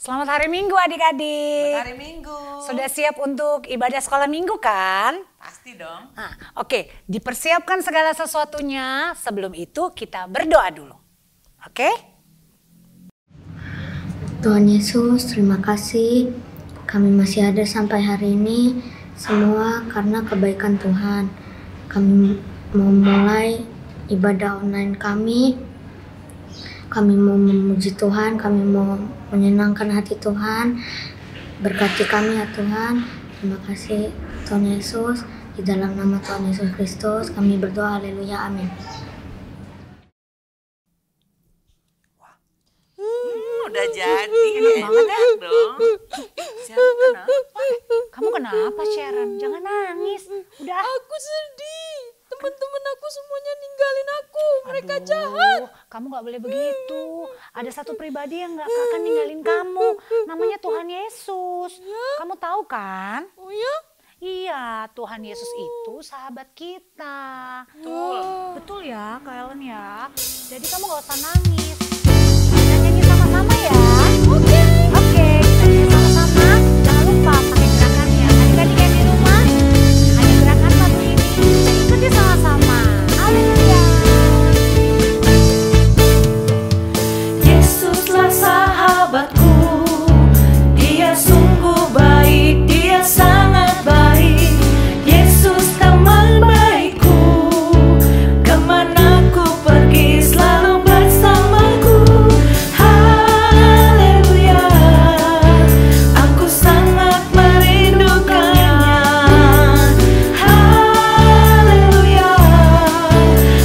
Selamat hari Minggu adik-adik. Selamat hari Minggu. Sudah siap untuk ibadah sekolah Minggu kan? Pasti dong. Oke, dipersiapkan segala sesuatunya. Sebelum itu kita berdoa dulu. Oke? Tuhan Yesus, terima kasih kami masih ada sampai hari ini. Semua karena kebaikan Tuhan. Kami mau mulai ibadah online kami. Kami mau memuji Tuhan, kami mau menyenangkan hati Tuhan. Berkati kami ya Tuhan. Terima kasih Tuhan Yesus. Di dalam nama Tuhan Yesus Kristus kami berdoa, haleluya, amin. Udah jadi. Banget ya? Dong. Sharon kenapa? Kamu kenapa Sharon? Jangan nangis. Udah. Aku sedih. Teman-teman aku semuanya ninggalin aku. Mereka Aduh, jahat. Kamu gak boleh begitu. Ada satu pribadi yang gak akan ninggalin kamu. Namanya Tuhan Yesus. Kamu tahu kan? Oh ya? Iya, Tuhan Yesus itu sahabat kita. Betul ya, Kak Ellen ya. Jadi kamu gak usah nangis. Kita nyanyi sama-sama ya. Oke, kita nyanyi sama-sama. Jangan lupa pakai gerakannya. Adik-adik yang di rumah, ada gerakan lagu ini. Ikuti sama-sama. Haleluya. Yesuslah sahabatku. Dia sungguh baik, dia sangat baik. Yesus teman baikku. Kemana ku pergi selalu bersamaku. Haleluya. Aku sangat merindukannya. Haleluya.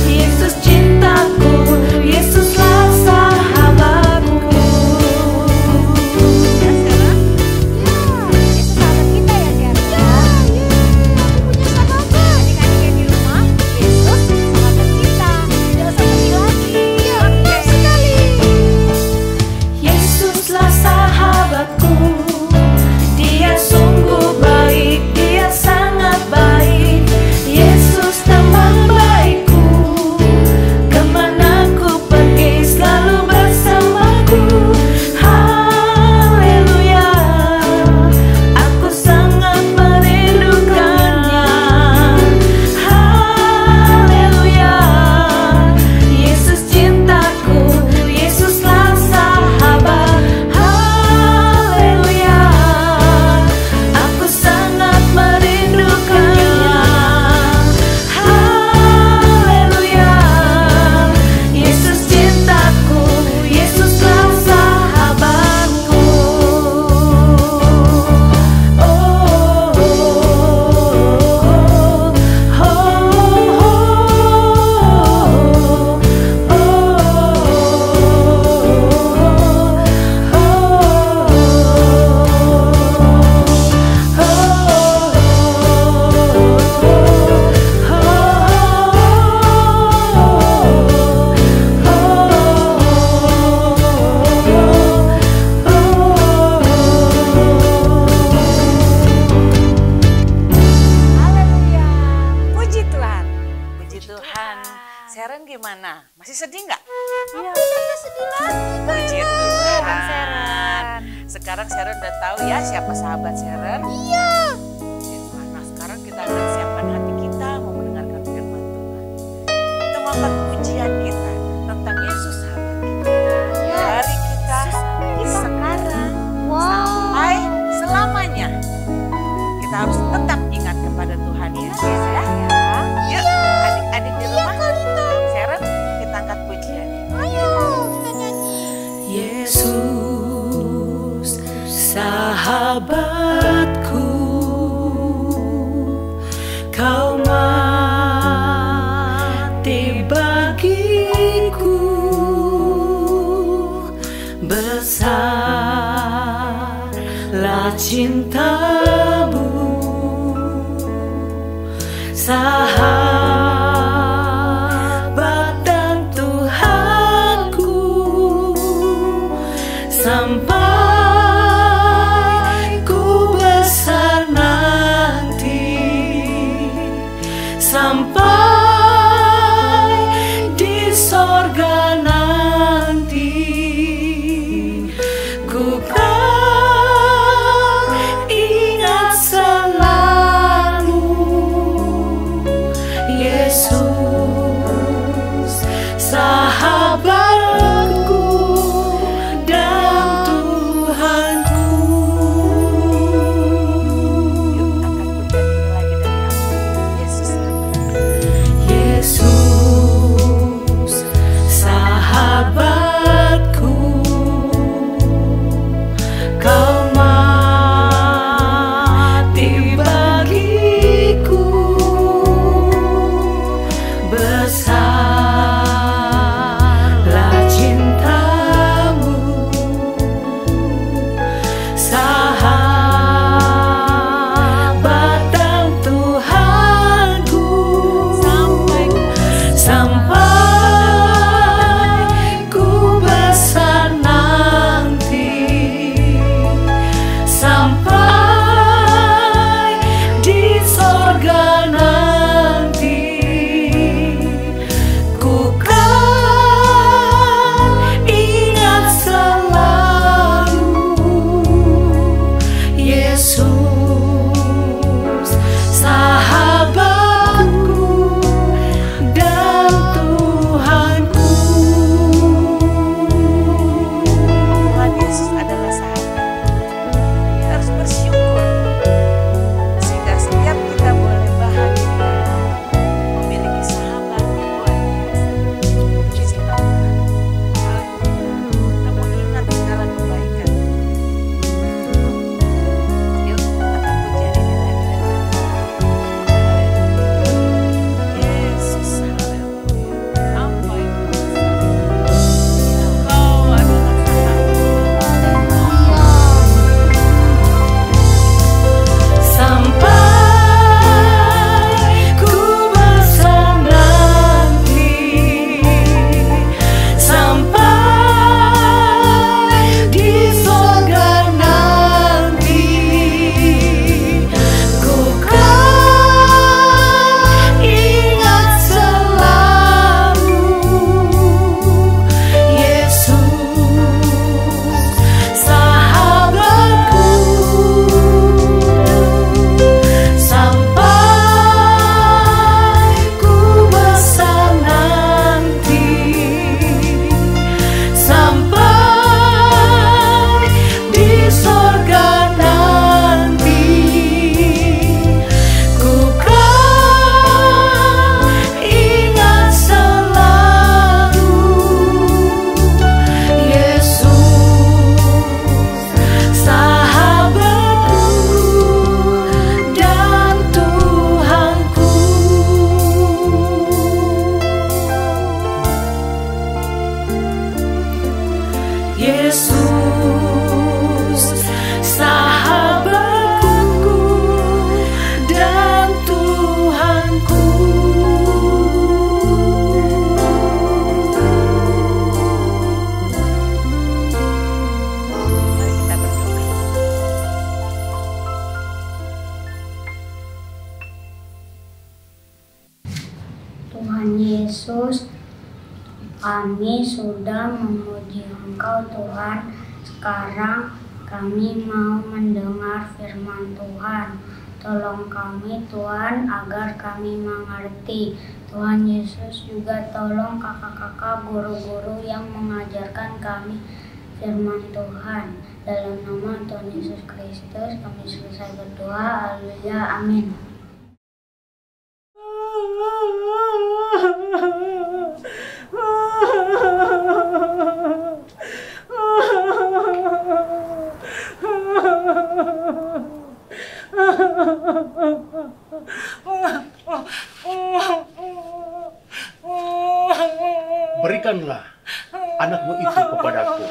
Yesus cintaku, Yesuslah sahabatku. Ya, Sharon? Yesus sahabat kita ya, Sharon? Aku punya sahabat. Adik-adik yang di rumah, Yesus sahabat kita. Tidak usah sedih lagi. Benar sekali. Yesuslah sahabatku. Dia sungguh baik, dia sangat baik. Yesus teman baikku. Kemana ku pergi selalu bersamaku. Haleluya. Aku sangat merindukannya. Haleluya. Yesus cintaku, Yesuslah sahabat. Haleluya. Aku sangat merindukannya. Haleluya. Yesus cintaku, Yesuslah sahabatku. Haleluya. Puji Tuhan. Puji Tuhan. Sharon gimana? Masih sedih nggak? Iya. Puji Sharon. Tuhan. Sekarang Sharon udah tahu ya siapa sahabat Sharon? Iya. Nah sekarang kita akan siapkan hati kita mau mendengarkan firman Tuhan. Kita mau angkat pujian kita tentang Yesus sahabat kita. Dari kita sekarang sampai selamanya. Kita harus tetap ingat kepada Tuhan Yesus ya. Yuk adik-adik di rumah. Sharon kita angkat pujian. Yesus sahabatku, kau mati bagiku, besarlah cintamu, sahabat dan Tuhanku, sampai ku besar nanti, sampai di sorga nanti, ku kan Yesus, kami sudah memuji Engkau Tuhan. Sekarang kami mau mendengar firman Tuhan. Tolong kami Tuhan agar kami mengerti. Tuhan Yesus juga tolong kakak-kakak guru-guru yang mengajarkan kami firman Tuhan. Dalam nama Tuhan Yesus Kristus kami selesai berdoa. Haleluya. Amin. Berikanlah anakmu itu kepadaku.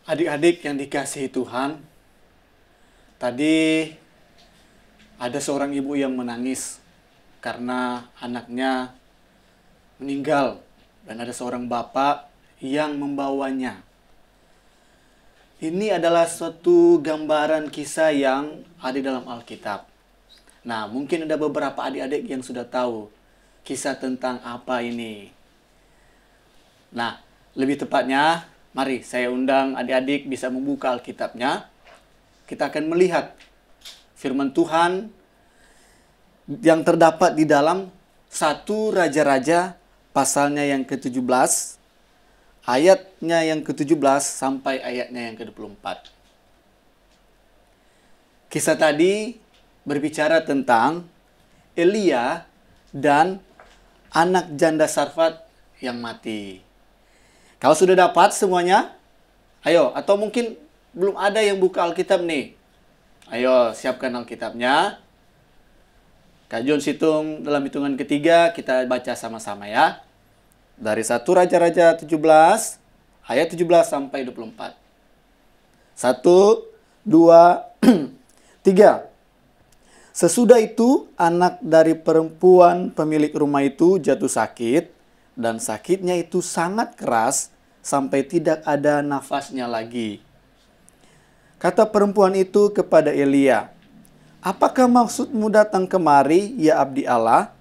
Adik-adik yang dikasihi Tuhan, tadi ada seorang ibu yang menangis karena anaknya meninggal dan ada seorang bapak yang membawanya. Ini adalah suatu gambaran kisah yang ada dalam Alkitab. Nah, mungkin ada beberapa adik-adik yang sudah tahu kisah tentang apa ini. Nah, lebih tepatnya, mari saya undang adik-adik bisa membuka Alkitabnya. Kita akan melihat firman Tuhan yang terdapat di dalam 1 Raja-Raja pasalnya yang ke-17, ayatnya yang ke-17 sampai ayatnya yang ke-24. Kisah tadi berbicara tentang Elia dan anak janda Sarfat yang mati. Kalau sudah dapat semuanya? Ayo, atau mungkin belum ada yang buka Alkitab nih. Ayo, siapkan Alkitabnya. Kak John hitung dalam hitungan ketiga, kita baca sama-sama ya. Dari 1 Raja-Raja 17, ayat 17 sampai 24. 1, 2, 3. Sesudah itu, anak dari perempuan pemilik rumah itu jatuh sakit, dan sakitnya itu sangat keras sampai tidak ada nafasnya lagi. Kata perempuan itu kepada Elia, "Apakah maksudmu datang kemari, ya abdi Allah?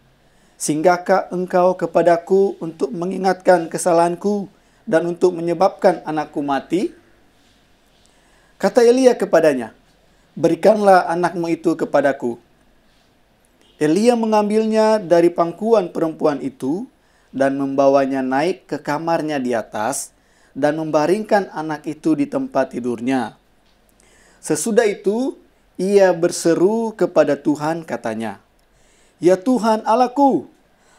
Singgahkah engkau kepadaku untuk mengingatkan kesalahanku dan untuk menyebabkan anakku mati?" Kata Elia kepadanya, "Berikanlah anakmu itu kepadaku." Elia mengambilnya dari pangkuan perempuan itu dan membawanya naik ke kamarnya di atas dan membaringkan anak itu di tempat tidurnya. Sesudah itu, ia berseru kepada Tuhan katanya, "Ya Tuhan Allahku,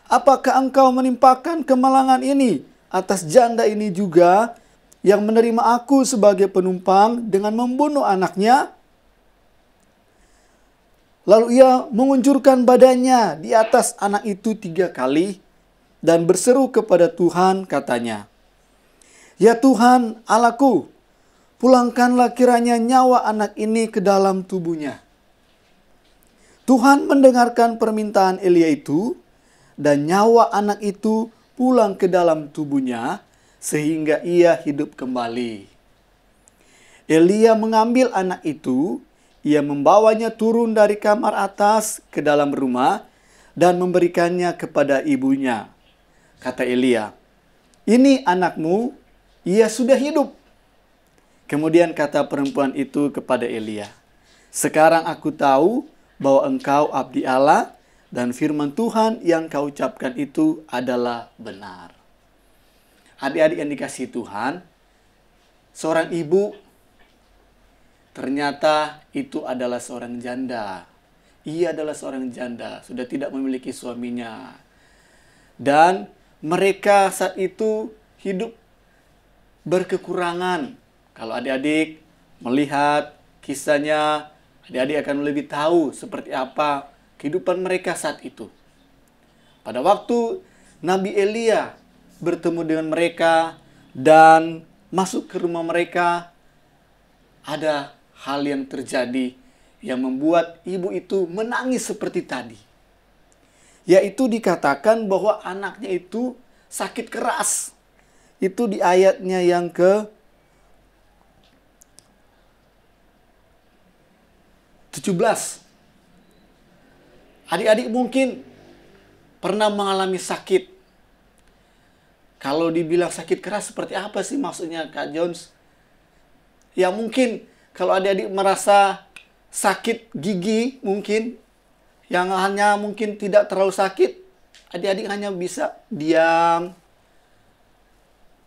apakah engkau menimpakan kemalangan ini atas janda ini juga yang menerima aku sebagai penumpang dengan membunuh anaknya?" Lalu ia mengunjurkan badannya di atas anak itu 3 kali dan berseru kepada Tuhan katanya, "Ya Tuhan Allahku, pulangkanlah kiranya nyawa anak ini ke dalam tubuhnya." Tuhan mendengarkan permintaan Elia itu, dan nyawa anak itu pulang ke dalam tubuhnya, sehingga ia hidup kembali. Elia mengambil anak itu, ia membawanya turun dari kamar atas ke dalam rumah, dan memberikannya kepada ibunya. Kata Elia, "Ini anakmu, ia sudah hidup." Kemudian kata perempuan itu kepada Elia, "Sekarang aku tahu bahwa engkau abdi Allah dan firman Tuhan yang kau ucapkan itu adalah benar." Adik-adik yang dikasihi Tuhan, seorang ibu ternyata itu adalah seorang janda. Ia adalah seorang janda, sudah tidak memiliki suaminya. Dan mereka saat itu hidup berkekurangan. Kalau adik-adik melihat kisahnya, adik-adik akan lebih tahu seperti apa kehidupan mereka saat itu. Pada waktu Nabi Elia bertemu dengan mereka dan masuk ke rumah mereka, ada hal yang terjadi yang membuat ibu itu menangis seperti tadi. Yaitu dikatakan bahwa anaknya itu sakit keras. Itu di ayatnya yang ke-17. Adik-adik mungkin pernah mengalami sakit. Kalau dibilang sakit keras seperti apa sih maksudnya Kak Jones? Ya mungkin kalau adik-adik merasa sakit gigi mungkin, yang hanya mungkin tidak terlalu sakit, adik-adik hanya bisa diam,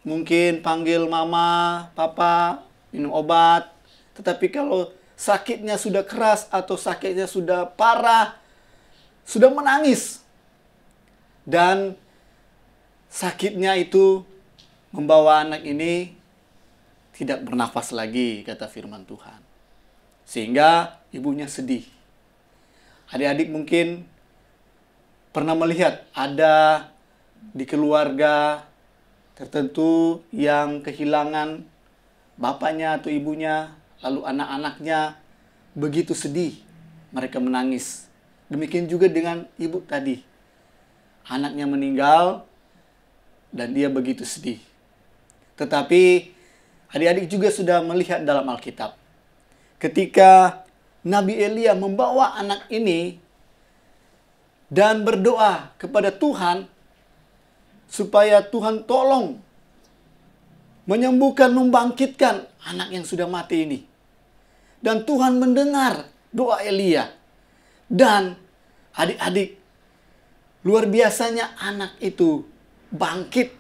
mungkin panggil mama, papa, minum obat. Tetapi kalau sakitnya sudah keras atau sakitnya sudah parah, sudah menangis, dan sakitnya itu membawa anak ini tidak bernafas lagi, kata firman Tuhan. Sehingga ibunya sedih. Adik-adik mungkin pernah melihat ada di keluarga tertentu yang kehilangan bapaknya atau ibunya, lalu anak-anaknya begitu sedih, mereka menangis. Demikian juga dengan ibu tadi. Anaknya meninggal dan dia begitu sedih. Tetapi adik-adik juga sudah melihat dalam Alkitab, ketika Nabi Elia membawa anak ini dan berdoa kepada Tuhan supaya Tuhan tolong menyembuhkan, membangkitkan anak yang sudah mati ini. Dan Tuhan mendengar doa Elia. Dan adik-adik, luar biasanya anak itu bangkit.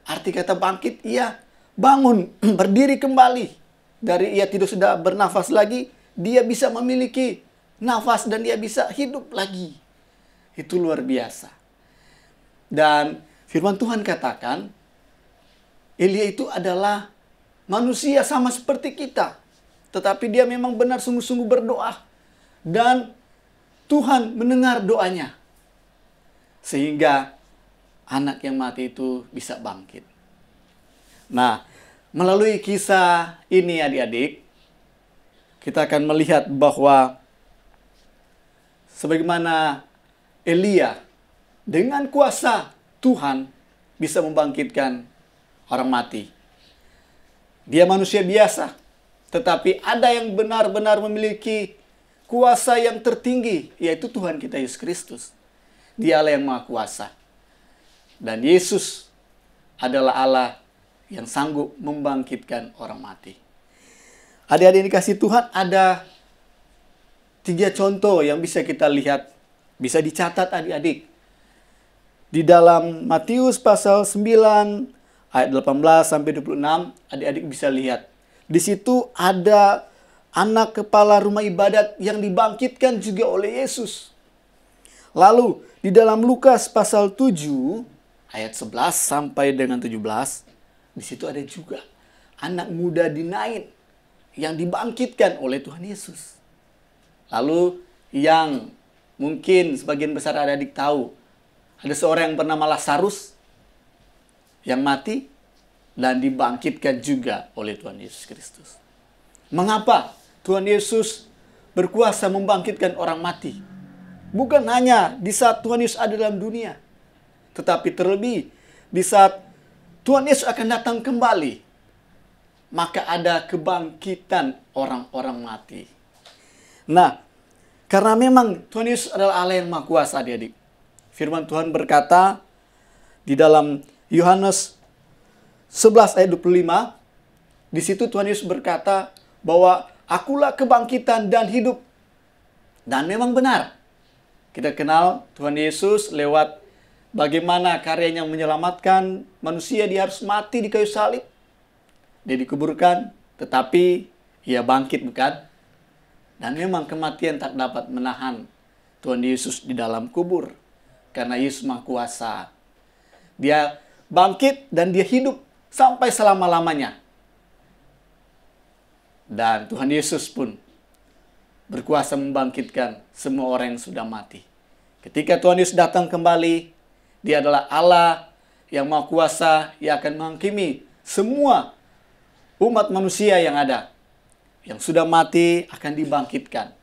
Arti kata bangkit, ia bangun, berdiri kembali. Dari ia tidak sudah bernafas lagi, dia bisa memiliki nafas dan dia bisa hidup lagi. Itu luar biasa. Dan firman Tuhan katakan, Elia itu adalah manusia sama seperti kita. Tetapi dia memang benar sungguh-sungguh berdoa. Dan Tuhan mendengar doanya. Sehingga anak yang mati itu bisa bangkit. Nah, melalui kisah ini adik-adik, kita akan melihat bahwa sebagaimana Elia dengan kuasa Tuhan bisa membangkitkan orang mati. Dia manusia biasa, tetapi ada yang benar-benar memiliki kuasa yang tertinggi, yaitu Tuhan kita Yesus Kristus. Dialah yang Maha Kuasa. Dan Yesus adalah Allah yang sanggup membangkitkan orang mati. Adik-adik dikasih Tuhan, ada 3 contoh yang bisa kita lihat, bisa dicatat adik-adik. Di dalam Matius pasal 9 ayat 18 sampai 26, adik-adik bisa lihat. Di situ ada anak kepala rumah ibadat yang dibangkitkan juga oleh Yesus. Lalu di dalam Lukas pasal 7 ayat 11 sampai dengan 17, di situ ada juga anak muda di Nain yang dibangkitkan oleh Tuhan Yesus. Lalu yang mungkin sebagian besar adik-adik tahu, ada seorang yang bernama Lazarus yang mati dan dibangkitkan juga oleh Tuhan Yesus Kristus. Mengapa Tuhan Yesus berkuasa membangkitkan orang mati? Bukan hanya di saat Tuhan Yesus ada dalam dunia, tetapi terlebih di saat Tuhan Yesus akan datang kembali, maka ada kebangkitan orang-orang mati. Nah, karena memang Tuhan Yesus adalah Allah yang Maha Kuasa, adik-adik. Firman Tuhan berkata di dalam Yohanes 11 ayat 25, di situ Tuhan Yesus berkata bahwa akulah kebangkitan dan hidup. Dan memang benar. Kita kenal Tuhan Yesus lewat bagaimana karyanya menyelamatkan manusia. Dia harus mati di kayu salib. Dia dikuburkan, tetapi ia bangkit, bukan? Dan memang kematian tak dapat menahan Tuhan Yesus di dalam kubur. Karena Yesus Maha Kuasa. Dia bangkit dan dia hidup sampai selama-lamanya. Dan Tuhan Yesus pun berkuasa membangkitkan semua orang yang sudah mati. Ketika Tuhan Yesus datang kembali, Dia adalah Allah yang Maha Kuasa yang akan menghakimi semua umat manusia yang ada, yang sudah mati akan dibangkitkan.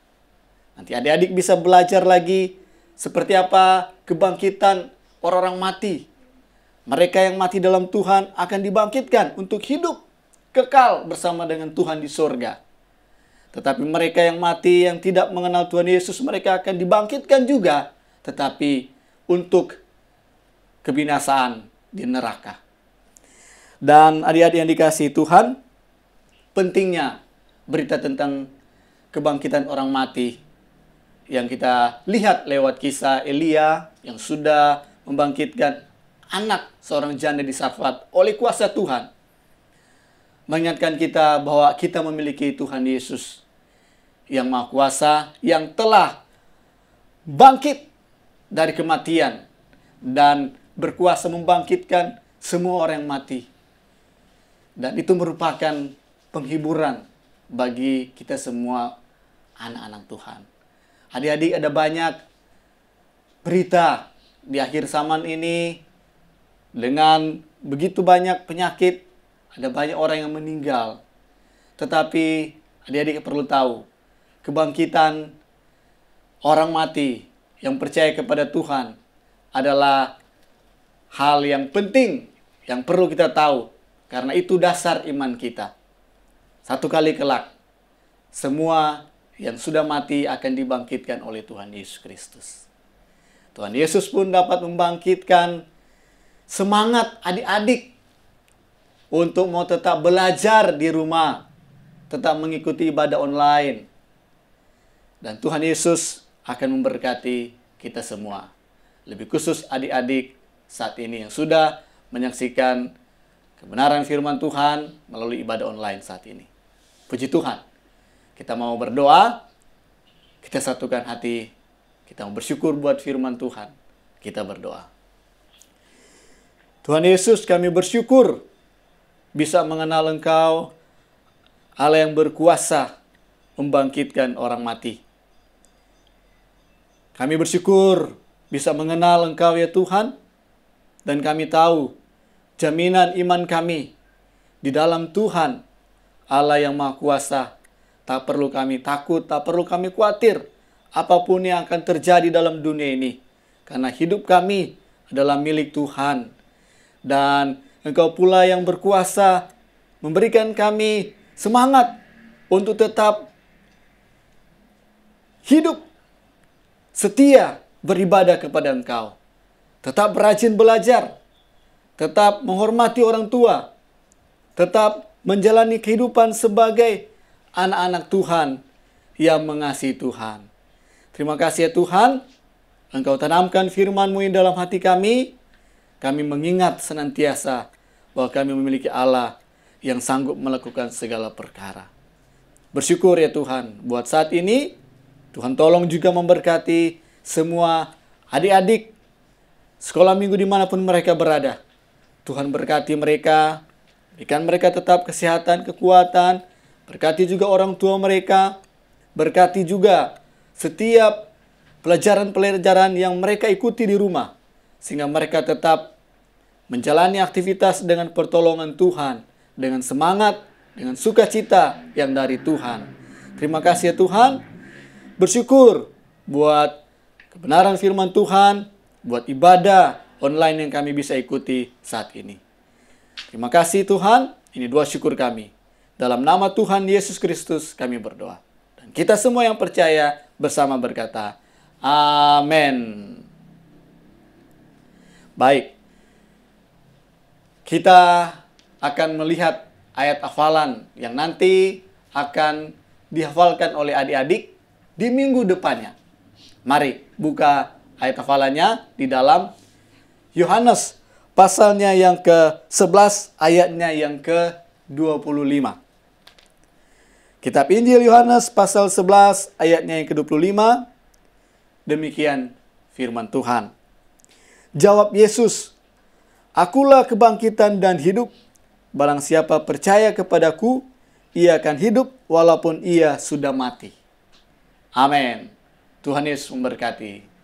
Nanti adik-adik bisa belajar lagi seperti apa kebangkitan orang-orang mati. Mereka yang mati dalam Tuhan akan dibangkitkan untuk hidup kekal bersama dengan Tuhan di sorga. Tetapi mereka yang mati yang tidak mengenal Tuhan Yesus, mereka akan dibangkitkan juga, tetapi untuk kebinasaan di neraka. Dan adik-adik yang dikasihi Tuhan, pentingnya berita tentang kebangkitan orang mati yang kita lihat lewat kisah Elia yang sudah membangkitkan anak seorang janda di Sarfat oleh kuasa Tuhan. Mengingatkan kita bahwa kita memiliki Tuhan Yesus yang Maha Kuasa, yang telah bangkit dari kematian dan berkuasa membangkitkan semua orang yang mati. Dan itu merupakan penghiburan bagi kita semua anak-anak Tuhan. Adik-adik, ada banyak berita di akhir zaman ini dengan begitu banyak penyakit, ada banyak orang yang meninggal. Tetapi adik-adik perlu tahu, kebangkitan orang mati yang percaya kepada Tuhan adalah hal yang penting yang perlu kita tahu, karena itu dasar iman kita. Satu kali kelak, semua yang sudah mati akan dibangkitkan oleh Tuhan Yesus Kristus. Tuhan Yesus pun dapat membangkitkan semangat adik-adik untuk mau tetap belajar di rumah, tetap mengikuti ibadah online. Dan Tuhan Yesus akan memberkati kita semua. Lebih khusus adik-adik saat ini yang sudah menyaksikan kebenaran firman Tuhan melalui ibadah online saat ini. Puji Tuhan. Kita mau berdoa, kita satukan hati, kita mau bersyukur buat firman Tuhan. Kita berdoa. Tuhan Yesus, kami bersyukur bisa mengenal Engkau, Allah yang berkuasa membangkitkan orang mati. Kami bersyukur bisa mengenal Engkau ya Tuhan, dan kami tahu jaminan iman kami di dalam Tuhan, Allah yang Maha Kuasa. Tak perlu kami takut, tak perlu kami khawatir apapun yang akan terjadi dalam dunia ini, karena hidup kami adalah milik Tuhan. Dan Engkau pula yang berkuasa memberikan kami semangat untuk tetap hidup setia beribadah kepada Engkau. Tetap rajin belajar, tetap menghormati orang tua, tetap menjalani kehidupan sebagai anak-anak Tuhan yang mengasihi Tuhan. Terima kasih ya Tuhan, Engkau tanamkan firman-Mu di dalam hati kami. Kami mengingat senantiasa bahwa kami memiliki Allah yang sanggup melakukan segala perkara. Bersyukur ya Tuhan, buat saat ini, Tuhan tolong juga memberkati semua adik-adik sekolah minggu dimanapun mereka berada. Tuhan berkati mereka, berikan mereka tetap kesehatan, kekuatan, berkati juga orang tua mereka, berkati juga setiap pelajaran-pelajaran yang mereka ikuti di rumah, sehingga mereka tetap menjalani aktivitas dengan pertolongan Tuhan, dengan semangat, dengan sukacita yang dari Tuhan. Terima kasih ya Tuhan, bersyukur buat kebenaran firman Tuhan, buat ibadah online yang kami bisa ikuti saat ini. Terima kasih Tuhan, ini doa syukur kami. Dalam nama Tuhan Yesus Kristus kami berdoa. Dan kita semua yang percaya bersama berkata, amin. Baik, kita akan melihat ayat hafalan yang nanti akan dihafalkan oleh adik-adik di minggu depannya. Mari buka ayat hafalannya di dalam Yohanes pasalnya yang ke-11 ayatnya yang ke-25. Kitab Injil Yohanes pasal 11 ayatnya yang ke-25. Demikian firman Tuhan. Jawab Yesus, "Akulah kebangkitan dan hidup. Barang siapa percaya kepadaku, ia akan hidup walaupun ia sudah mati." Amin. Tuhan Yesus memberkati.